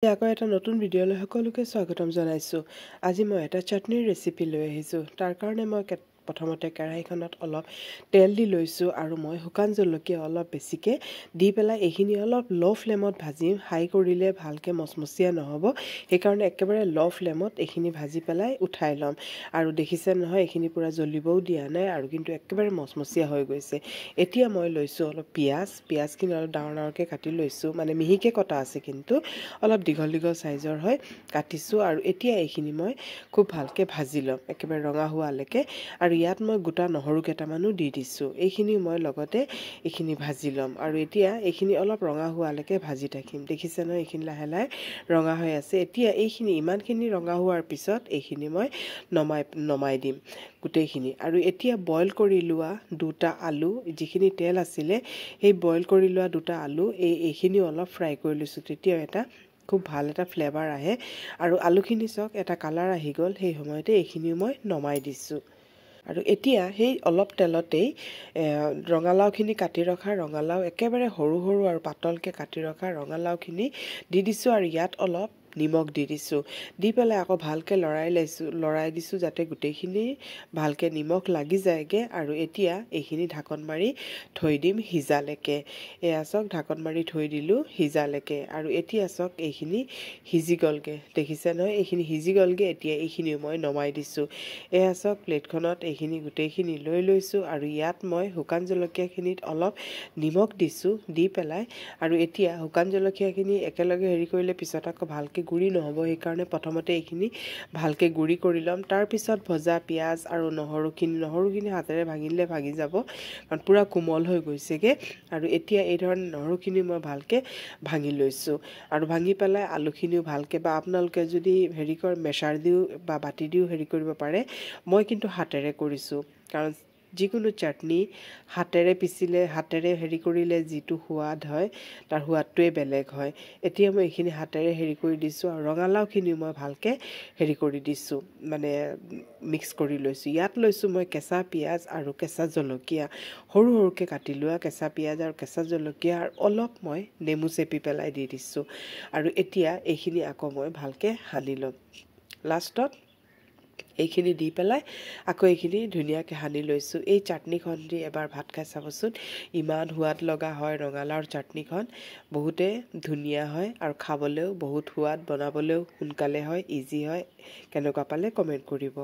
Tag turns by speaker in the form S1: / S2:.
S1: আকৌ এটা নতুন ভিডিঅ'লৈ সকলোকে স্বাগতম জনাইছোঁ। আজি মই এটা চাটনিৰ ৰেচিপি লৈ আহিছোঁ। তাৰ কাৰণে মই প্ৰথমতে কেৰাহীখনত অলপ তেল দি লৈছোঁ আৰু মই শুকান জলকীয়া অলপ বেছিকৈ দি পেলাই এইখিনি অলপ ল' ফ্লেমত ভাজিম। হাই কৰিলে ভালকৈ মচমচীয়া নহ'ব, সেইকাৰণে একেবাৰে ল' ফ্লেমত এইখিনি ভাজি পেলাই উঠাই ল'ম। আৰু দেখিছে নহয়, এইখিনি পূৰা জ্বলিবও দিয়া নাই আৰু কিন্তু একেবাৰে মচমচীয়া হৈ গৈছে। এতিয়া মই লৈছোঁ অলপ পিঁয়াজখিনি অলপ ডাঙৰ ডাঙৰকৈ কাটি লৈছোঁ, মানে মিহিকৈ কটা আছে, কিন্তু অলপ দীঘল দীঘল চাইজৰ হয় কাটিছোঁ। আৰু এতিয়া এইখিনি মই খুব ভালকৈ ভাজি ল'ম একেবাৰে ৰঙা হোৱালৈকে। আৰু ইয়াত মই গোটা নহৰু কেইটামানো দি দিছোঁ। এইখিনি মই লগতে এইখিনি ভাজি ল'ম আৰু এতিয়া এইখিনি অলপ ৰঙা হোৱালৈকে ভাজি থাকিম। দেখিছে নহয়, এইখিনি লাহে লাহে ৰঙা হৈ আছে। এতিয়া এইখিনি ইমানখিনি ৰঙা হোৱাৰ পিছত এইখিনি মই নমাই দিম গোটেইখিনি। আৰু এতিয়া বইল কৰি লোৱা দুটা আলু, যিখিনি তেল আছিলে সেই বইল কৰি লোৱা দুটা আলু এইখিনিও অলপ ফ্ৰাই কৰি লৈছোঁ। তেতিয়া এটা খুব ভাল এটা ফ্লেভাৰ আহে আৰু আলুখিনি চাওক এটা কালাৰ আহি গ'ল। সেই সময়তে এইখিনিও মই নমাই দিছোঁ। আৰু এতিয়া সেই অলপ তেলতেই ৰঙালাওখিনি কাটি ৰখা ৰঙালাও, একেবাৰে সৰু সৰু আৰু পাতলকৈ কাটি ৰখা ৰঙালাওখিনি দি দিছোঁ আৰু ইয়াত অলপ নিমখ দি দিছোঁ। দি পেলাই আকৌ ভালকৈ লৰাই দিছোঁ যাতে গোটেইখিনি ভালকৈ নিমখ লাগি যায়গৈ। আৰু এতিয়া এইখিনি ঢাকন মাৰি থৈ দিম সিজালৈকে। এয়া চাওক, ঢাকন মাৰি থৈ দিলোঁ সিজালৈকে। আৰু এতিয়া চাওক এইখিনি সিজি গ'লগৈ, দেখিছে নহয়, এইখিনি সিজি গ'লগৈ। এতিয়া এইখিনিও মই নমাই দিছোঁ। এয়া চাওক, প্লেটখনত এইখিনি গোটেইখিনি লৈ লৈছোঁ আৰু ইয়াত মই শুকান জলকীয়াখিনিত অলপ নিমখ দিছোঁ, দি পেলাই আৰু এতিয়া শুকান জলকীয়াখিনি একেলগে কৰিলে পিছত আকৌ ভালকৈ গুড়ি নহ'ব, সেইকাৰণে প্ৰথমতে এইখিনি ভালকৈ গুড়ি কৰি ল'ম। তাৰপিছত ভজা পিঁয়াজ আৰু নহৰুখিনি হাতেৰে ভাঙিলে ভাঙি যাব, কাৰণ পূৰা কোমল হৈ গৈছেগৈ। আৰু এতিয়া এই ধৰণে নহৰুখিনি মই ভালকৈ ভাঙি লৈছোঁ আৰু ভাঙি পেলাই আলুখিনিও ভালকৈ, বা আপোনালোকে যদি মেছাৰ দিও বা বাতি দিও কৰিব পাৰে। মই কিন্তু হাতেৰে কৰিছোঁ, কাৰণ যিকোনো চাটনি হাতেৰে পিচিলে, হাতেৰে কৰিলে যিটো সোৱাদ হয় তাৰ সোৱাদটোৱে বেলেগ হয়। এতিয়া মই এইখিনি হাতেৰে কৰি দিছোঁ আৰু ৰঙালাওখিনিও মই ভালকৈ কৰি দিছোঁ, মানে মিক্স কৰি লৈছোঁ। ইয়াত লৈছোঁ মই কেঁচা পিঁয়াজ আৰু কেঁচা জলকীয়া, সৰু সৰুকৈ কাটি লোৱা কেঁচা পিঁয়াজ আৰু কেঁচা জলকীয়া, আৰু অলপ মই নেমু চেপি পেলাই দি দিছোঁ। আৰু এতিয়া এইখিনি আকৌ মই ভালকৈ সানি ল'ম। লাষ্টত এইখিনি দি পেলাই আকৌ এইখিনি ধুনীয়াকৈ সানি লৈছোঁ। এই চাটনিখন দি এবাৰ ভাত খাই চাবচোন, ইমান সোৱাদ লগা হয়। ৰঙালাওৰ চাটনিখন বহুতে ধুনীয়া হয় আৰু খাবলৈও বহুত সোৱাদ, বনাবলৈও সোনকালে হয়, ইজি হয়। কেনেকুৱা পালে কমেণ্ট কৰিব।